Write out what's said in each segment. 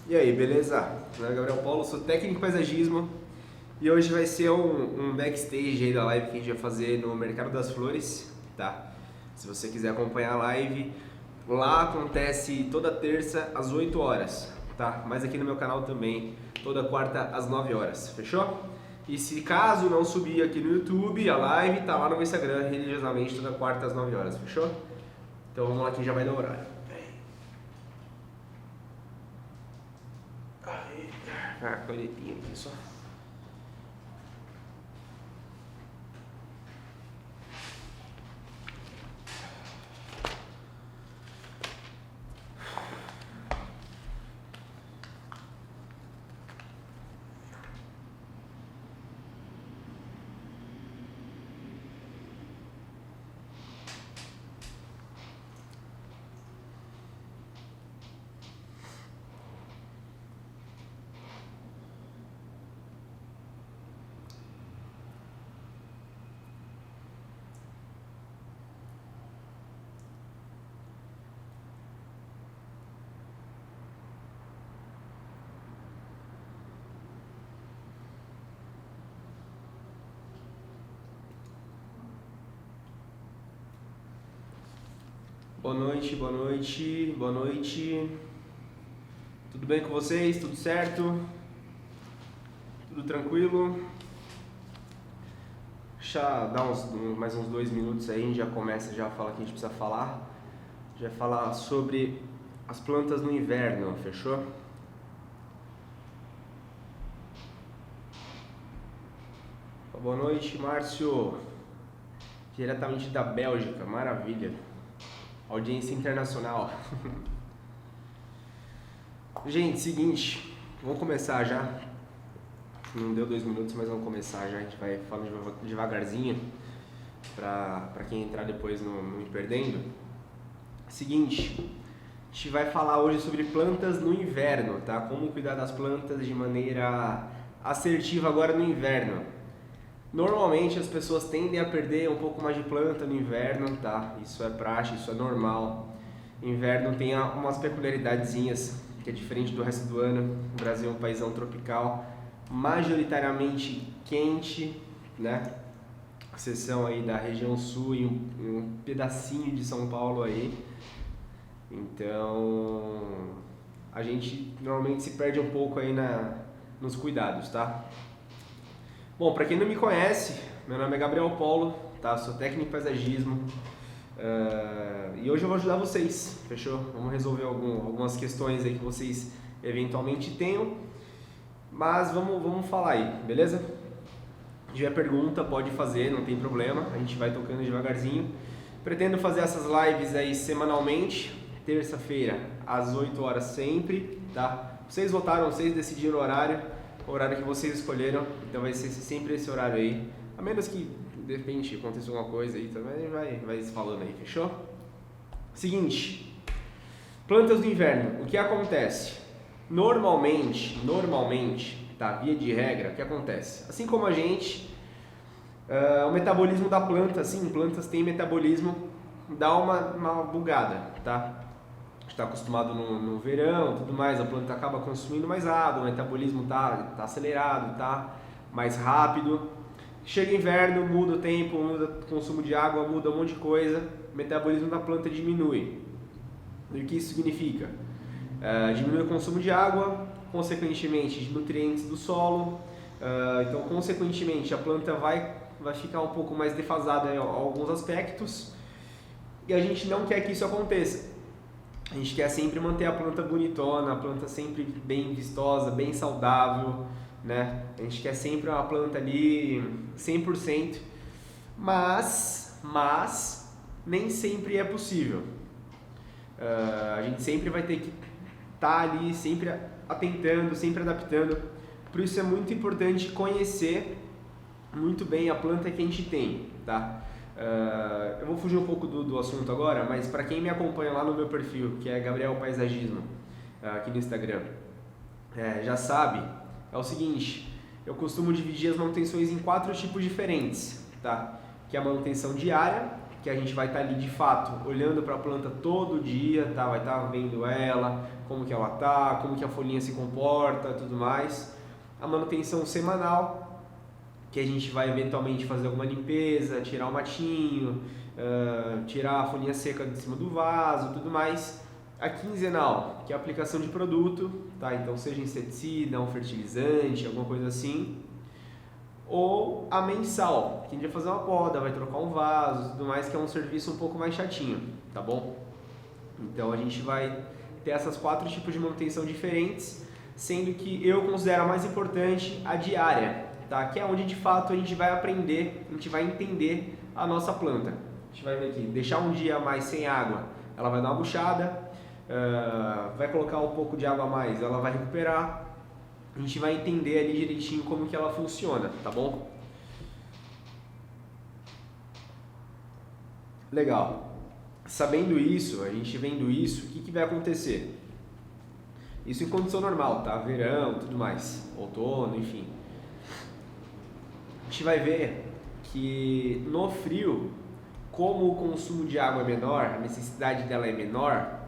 E aí, beleza? Meu nome é Gabriel Paulo, sou técnico em paisagismo e hoje vai ser um backstage aí da live que a gente vai fazer no Mercado das Flores, tá? Se você quiser acompanhar a live, lá acontece toda terça às 8 horas, tá? Mas aqui no meu canal também, toda quarta às 9 horas, fechou? E se caso não subir aqui no YouTube, a live tá lá no meu Instagram, religiosamente, toda quarta às 9 horas, fechou? Então vamos lá que já vai dar horário. Coletinha aqui só. Boa noite, boa noite, boa noite. Tudo bem com vocês? Tudo certo? Tudo tranquilo? Deixa dar mais uns 2 minutos aí, a gente já começa, já fala o que a gente precisa falar. Já vai falar sobre as plantas no inverno, fechou? Boa noite, Márcio. Diretamente da Bélgica, maravilha. Audiência internacional. Gente, seguinte, vamos começar já. Não deu 2 minutos, mas vamos começar já. A gente vai falando devagarzinho pra quem entrar depois não ir perdendo. Seguinte, a gente vai falar hoje sobre plantas no inverno, tá? Como cuidar das plantas de maneira assertiva agora no inverno. Normalmente as pessoas tendem a perder um pouco mais de planta no inverno, tá? Isso é praxe, isso é normal. Inverno tem umas peculiaridadezinhas que é diferente do resto do ano. O Brasil é um paizão tropical, majoritariamente quente, né? Exceção aí da região sul e um pedacinho de São Paulo aí. Então a gente normalmente se perde um pouco aí nos cuidados, tá? Bom, para quem não me conhece, meu nome é Gabriel Paulo, tá? Sou técnico em paisagismo e hoje eu vou ajudar vocês, fechou? Vamos resolver algumas questões aí que vocês eventualmente tenham, mas vamos falar aí, beleza? Se tiver pergunta, pode fazer, não tem problema, a gente vai tocando devagarzinho. Pretendo fazer essas lives aí semanalmente, terça-feira às 8 horas sempre, tá? Vocês votaram, vocês decidiram o horário que vocês escolheram, então vai ser sempre esse horário aí, a menos que de repente aconteça alguma coisa aí também, vai se falando aí, fechou? Seguinte, plantas do inverno, o que acontece? Normalmente, tá, via de regra, o que acontece? Assim como a gente, o metabolismo da planta, assim, plantas têm metabolismo, dá uma bugada, tá? Está acostumado no verão, tudo mais, a planta acaba consumindo mais água, o metabolismo tá acelerado, tá mais rápido. Chega inverno, muda o tempo, muda o consumo de água, muda um monte de coisa, o metabolismo da planta diminui. E o que isso significa? Diminui o consumo de água, consequentemente de nutrientes do solo, então consequentemente a planta vai ficar um pouco mais defasada em alguns aspectos e a gente não quer que isso aconteça. A gente quer sempre manter a planta bonitona, a planta sempre bem vistosa, bem saudável, né? A gente quer sempre uma planta ali 100%, mas nem sempre é possível. A gente sempre vai ter que estar ali, sempre atentando, sempre adaptando. Por isso é muito importante conhecer muito bem a planta que a gente tem, tá? Eu vou fugir um pouco do assunto agora, mas para quem me acompanha lá no meu perfil, que é Gabriel Paisagismo, aqui no Instagram, já sabe, é o seguinte, eu costumo dividir as manutenções em 4 tipos diferentes, tá? Que é a manutenção diária, que a gente vai estar ali de fato olhando para a planta todo dia, tá? Vai estar vendo ela, como que ela tá, como que a folhinha se comporta, tudo mais. A manutenção semanal, que a gente vai eventualmente fazer alguma limpeza, tirar o matinho, tirar a folhinha seca de cima do vaso, tudo mais. A quinzenal, que é a aplicação de produto, tá? Então seja inseticida, um fertilizante, alguma coisa assim. Ou a mensal, que a gente vai fazer uma poda, vai trocar um vaso, tudo mais, que é um serviço um pouco mais chatinho, tá bom? Então a gente vai ter essas 4 tipos de manutenção diferentes, sendo que eu considero a mais importante a diária, tá? Que é onde de fato a gente vai aprender, a gente vai entender a nossa planta. A gente vai ver aqui, deixar um dia a mais sem água, ela vai dar uma buchada, vai colocar um pouco de água a mais, ela vai recuperar. A gente vai entender ali direitinho como que ela funciona, tá bom? Legal. Sabendo isso, a gente vendo isso, o que vai acontecer? Isso em condição normal, tá? Verão, tudo mais, outono, enfim. A gente vai ver que no frio, como o consumo de água é menor, a necessidade dela é menor,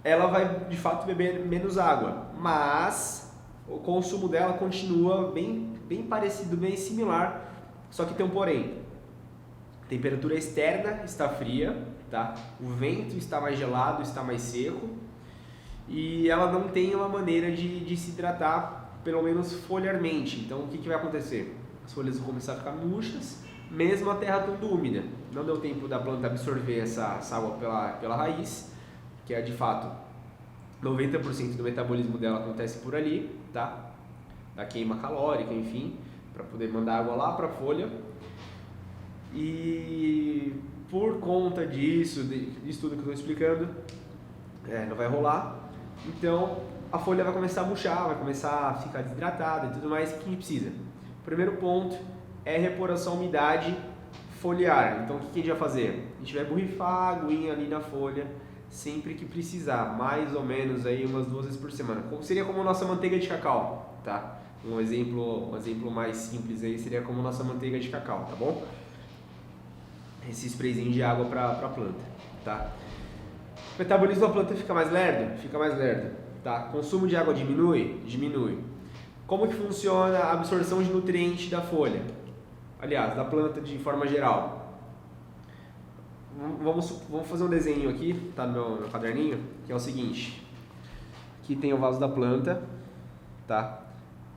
ela vai de fato beber menos água, mas o consumo dela continua bem parecido, bem similar, só que tem um porém. A temperatura externa está fria, tá? O vento está mais gelado, está mais seco, e ela não tem uma maneira de se hidratar, pelo menos foliarmente. Então o que vai acontecer? As folhas vão começar a ficar murchas, mesmo a terra estando úmida. Não deu tempo da planta absorver essa água pela raiz, que é de fato 90% do metabolismo dela acontece por ali, tá? Da queima calórica, enfim, para poder mandar água lá para a folha. E por conta disso tudo que eu estou explicando, não vai rolar. Então a folha vai começar a murchar, vai começar a ficar desidratada e tudo mais. O que a gente precisa? O primeiro ponto é repor essa umidade foliar. Então o que a gente vai fazer? A gente vai borrifar a aguinha ali na folha sempre que precisar, mais ou menos aí umas 2 vezes por semana. Seria como nossa manteiga de cacau, tá? Um exemplo mais simples aí seria como nossa manteiga de cacau, tá bom? Esse sprayzinho de água para a planta, tá? O metabolismo da planta fica mais lerdo? Fica mais lerdo, tá? Consumo de água diminui? Diminui. Como que funciona a absorção de nutrientes da folha? Aliás, da planta de forma geral. Vamos fazer um desenho aqui, tá no meu caderninho, que é o seguinte. Aqui tem o vaso da planta, tá?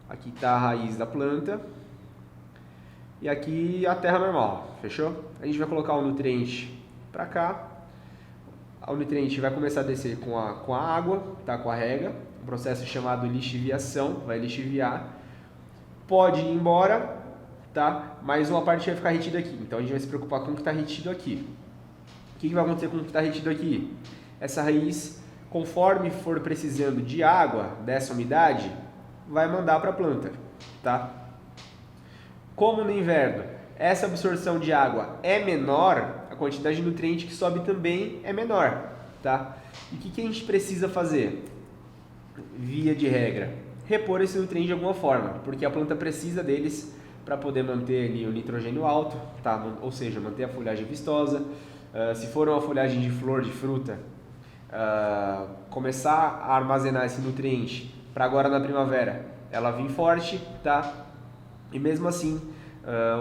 Aqui tá a raiz da planta. E aqui a terra normal, fechou? A gente vai colocar o nutriente pra cá. O nutriente vai começar a descer com a água, tá? Com a rega. Um processo chamado lixiviação, vai lixiviar. Pode ir embora, tá? Mas uma parte vai ficar retida aqui. Então a gente vai se preocupar com o que está retido aqui. O que vai acontecer com o que está retido aqui? Essa raiz, conforme for precisando de água, dessa umidade, vai mandar para a planta, tá? Como no inverno essa absorção de água é menor, a quantidade de nutriente que sobe também é menor, tá? E o que a gente precisa fazer? Via de regra, repor esse nutriente de alguma forma, porque a planta precisa deles para poder manter ali o nitrogênio alto, tá? Ou seja, manter a folhagem vistosa. Se for uma folhagem de flor, de fruta, começar a armazenar esse nutriente para agora na primavera, ela vir forte, tá? E mesmo assim,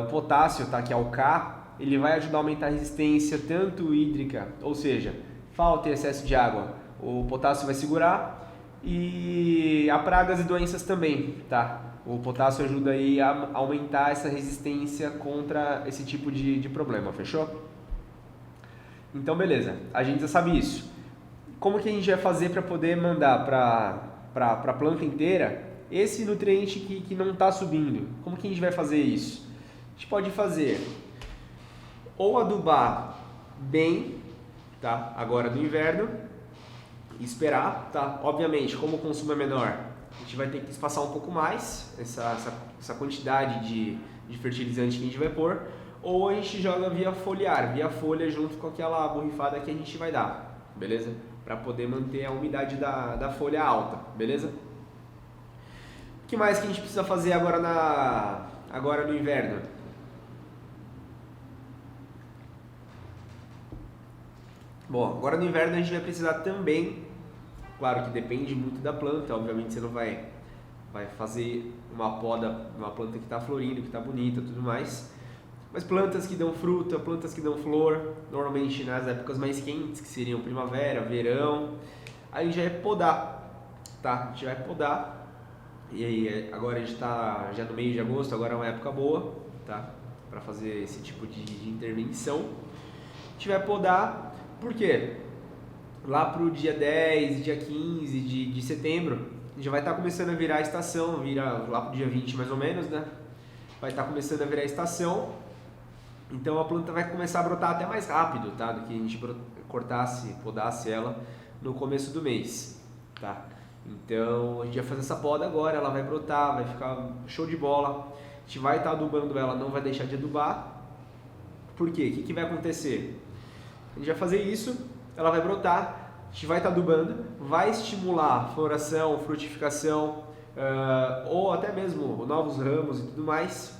o potássio, tá? Que é o K, ele vai ajudar a aumentar a resistência tanto hídrica, ou seja, falta e excesso de água, o potássio vai segurar, e a pragas e doenças também, tá? O potássio ajuda aí a aumentar essa resistência contra esse tipo de problema, fechou? Então beleza, a gente já sabe isso. Como que a gente vai fazer para poder mandar para a planta inteira esse nutriente que não está subindo? Como que a gente vai fazer isso? A gente pode fazer ou adubar bem, tá? Agora no inverno, e esperar, tá? Obviamente, como o consumo é menor, a gente vai ter que espaçar um pouco mais essa quantidade de fertilizante que a gente vai pôr, ou a gente joga via folha junto com aquela borrifada que a gente vai dar, beleza? Para poder manter a umidade da folha alta, beleza? O que mais que a gente precisa fazer agora no inverno? Bom, agora no inverno a gente vai precisar também, claro que depende muito da planta, obviamente você não vai fazer uma poda, uma planta que está florindo, que está bonita, tudo mais. Mas plantas que dão fruta, plantas que dão flor, normalmente nas épocas mais quentes, que seriam primavera, verão, aí já é podar, tá? A gente vai podar. E aí agora a gente está já no meio de agosto, agora é uma época boa, tá? Para fazer esse tipo de intervenção. A gente vai podar, por quê? Lá pro dia 10, dia 15 de setembro, já vai estar começando a virar a estação, vira lá pro dia 20 mais ou menos, né? Vai estar começando a virar a estação, então a planta vai começar a brotar até mais rápido, tá? Do que a gente cortasse, podasse ela no começo do mês, tá? Então a gente vai fazer essa poda agora, ela vai brotar, vai ficar show de bola. A gente vai estar adubando ela, não vai deixar de adubar. Por quê? O que vai acontecer? A gente vai fazer isso, ela vai brotar, a gente vai estar adubando, vai estimular floração, frutificação, ou até mesmo novos ramos e tudo mais,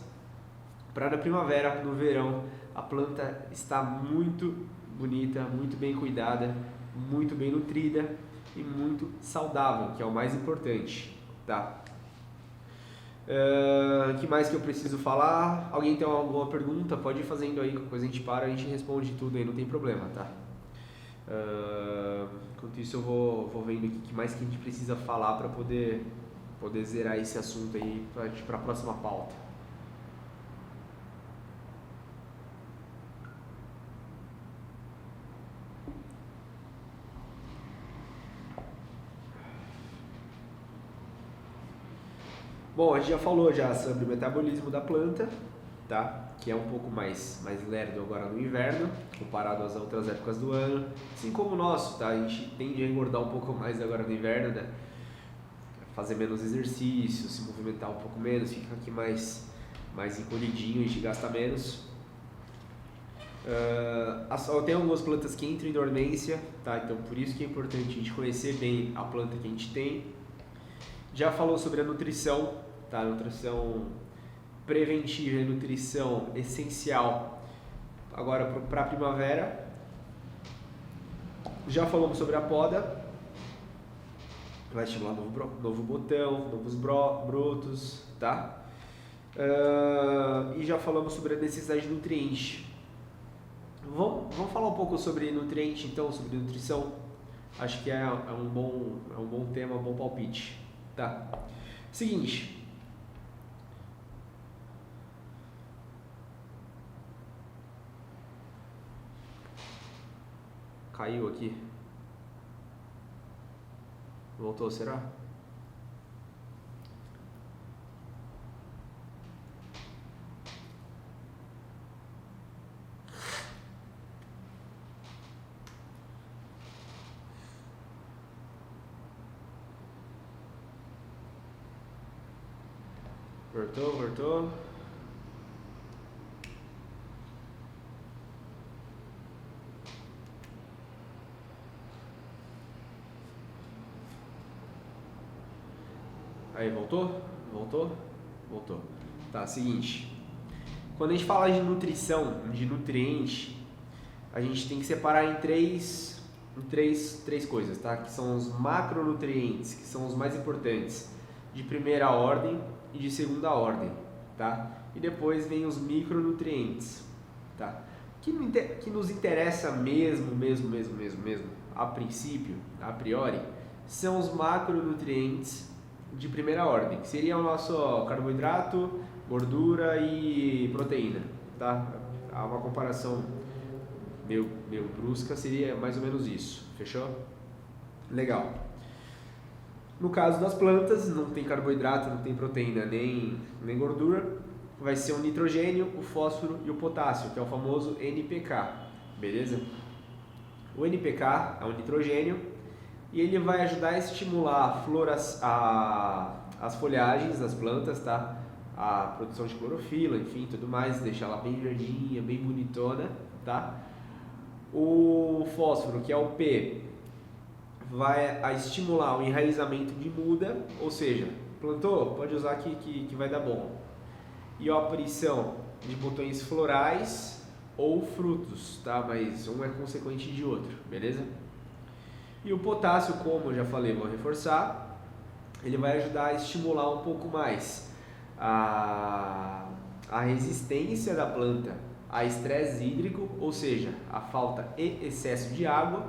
para na primavera, no verão, a planta está muito bonita, muito bem cuidada, muito bem nutrida e muito saudável, que é o mais importante, tá? O que mais que eu preciso falar? Alguém tem alguma pergunta? Pode ir fazendo aí, depois a gente para, a gente responde tudo aí, não tem problema, tá? Enquanto isso eu vou vendo aqui o que mais que a gente precisa falar para poder zerar esse assunto aí para a próxima pauta. Bom, a gente já falou sobre o metabolismo da planta, tá? Que é um pouco mais lerdo agora no inverno, comparado às outras épocas do ano. Assim como o nosso, tá? A gente tende a engordar um pouco mais agora no inverno, né? Fazer menos exercício, se movimentar um pouco menos, fica aqui mais encolhidinho, a gente gasta menos. Tem algumas plantas que entram em dormência, tá? Então por isso que é importante a gente conhecer bem a planta que a gente tem. Já falou sobre a nutrição, tá? Nutrição preventiva e nutrição essencial agora para a primavera. Já falamos sobre a poda, vai estimular novo botão, novos brotos, tá? E já falamos sobre a necessidade de nutriente. Vamos falar um pouco sobre nutriente, então, sobre nutrição. Acho que é um bom tema, um bom palpite, tá? Seguinte. Caiu aqui. Voltou, será? Voltou. Aí, voltou? Tá, seguinte. Quando a gente fala de nutrição, de nutriente, a gente tem que separar em três coisas, tá? Que são os macronutrientes, que são os mais importantes, de primeira ordem e de segunda ordem, tá? E depois vem os micronutrientes, tá? Que nos interessa mesmo, a princípio, a priori, são os macronutrientes de primeira ordem, que seria o nosso carboidrato, gordura e proteína, tá? Há uma comparação meio brusca, seria mais ou menos isso, fechou? Legal. No caso das plantas, não tem carboidrato, não tem proteína, nem gordura, vai ser o nitrogênio, o fósforo e o potássio, que é o famoso NPK, beleza? O NPK é o nitrogênio, e ele vai ajudar a estimular as folhagens das plantas, tá? A produção de clorofila, enfim, tudo mais, deixar ela bem verdinha, bem bonitona, tá? O fósforo, que é o P, vai a estimular o enraizamento de muda, ou seja, plantou, pode usar que vai dar bom. E a aparição de botões florais, ou frutos, tá? Mas um é consequente de outro, beleza? E o potássio, como eu já falei, vou reforçar, ele vai ajudar a estimular um pouco mais a resistência da planta a estresse hídrico, ou seja, a falta e excesso de água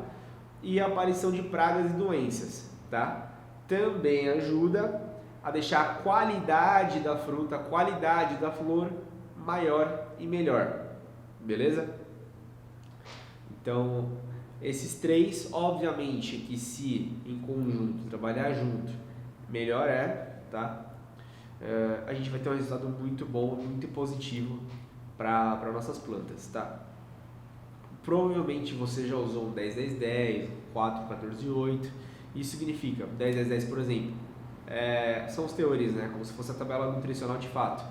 e a aparição de pragas e doenças, tá? Também ajuda a deixar a qualidade da fruta, a qualidade da flor maior e melhor, beleza? Então, esses três, obviamente que se em conjunto, trabalhar junto, melhor é, tá? A gente vai ter um resultado muito bom, muito positivo para nossas plantas, tá? Provavelmente você já usou um 10-10-10, 4-14-8. Isso significa 10-10-10, por exemplo, são os teores, né? Como se fosse a tabela nutricional de fato.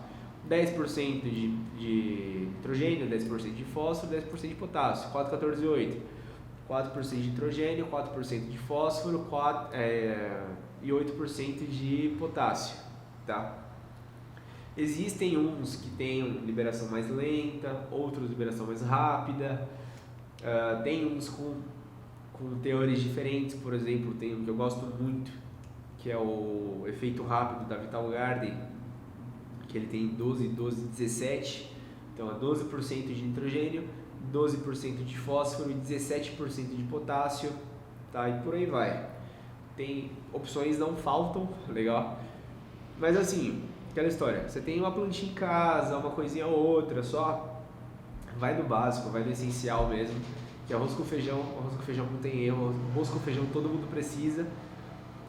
10% de nitrogênio, 10% de fósforo, 10% de potássio. 4-14-8. 4% de nitrogênio, 4% de fósforo e 8% de potássio, tá? Existem uns que têm liberação mais lenta, outros liberação mais rápida. Tem uns com teores diferentes, por exemplo, tem um que eu gosto muito, que é o efeito rápido da Vital Garden, que ele tem 12, 12, 17, então é 12% de nitrogênio, 12% de fósforo e 17% de potássio, tá? E por aí vai. Tem opções, não faltam, legal? Mas assim, aquela história, você tem uma plantinha em casa, uma coisinha ou outra, só vai do básico, vai do essencial mesmo, que é arroz com feijão não tem erro, arroz com feijão todo mundo precisa,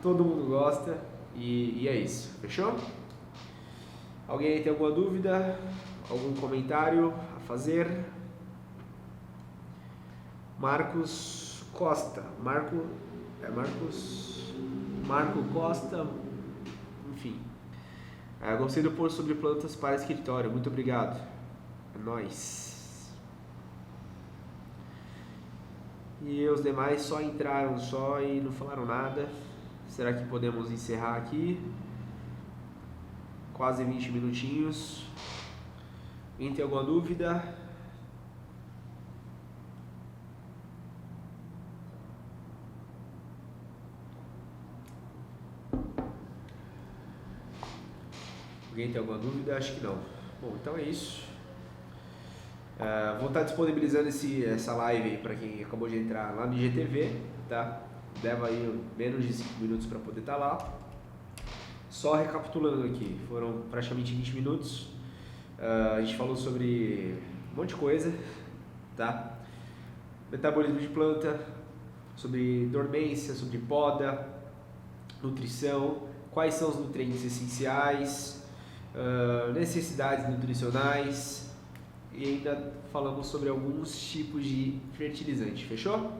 todo mundo gosta e é isso, fechou? Alguém aí tem alguma dúvida? Algum comentário a fazer? Marcos Costa, Marco Costa, enfim. Gostei do post sobre plantas para escritório, muito obrigado. É nóis. E os demais só entraram e não falaram nada. Será que podemos encerrar aqui? Quase 20 minutinhos. Quem tem alguma dúvida? Alguém tem alguma dúvida? Acho que não. Bom, então é isso. Vou estar disponibilizando essa live aí para quem acabou de entrar lá no IGTV, tá? Leva aí menos de 5 minutos para poder estar lá. Só recapitulando aqui, foram praticamente 20 minutos. A gente falou sobre um monte de coisa, tá? Metabolismo de planta, sobre dormência, sobre poda, nutrição, quais são os nutrientes essenciais, necessidades nutricionais e ainda falamos sobre alguns tipos de fertilizante, fechou?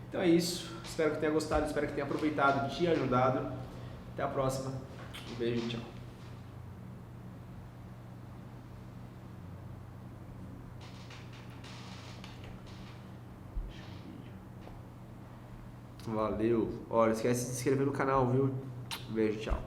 Então é isso, espero que tenha gostado, espero que tenha aproveitado, te ajudado. Até a próxima, um beijo, tchau. Valeu, olha, esquece de se inscrever no canal, viu? Um beijo, tchau.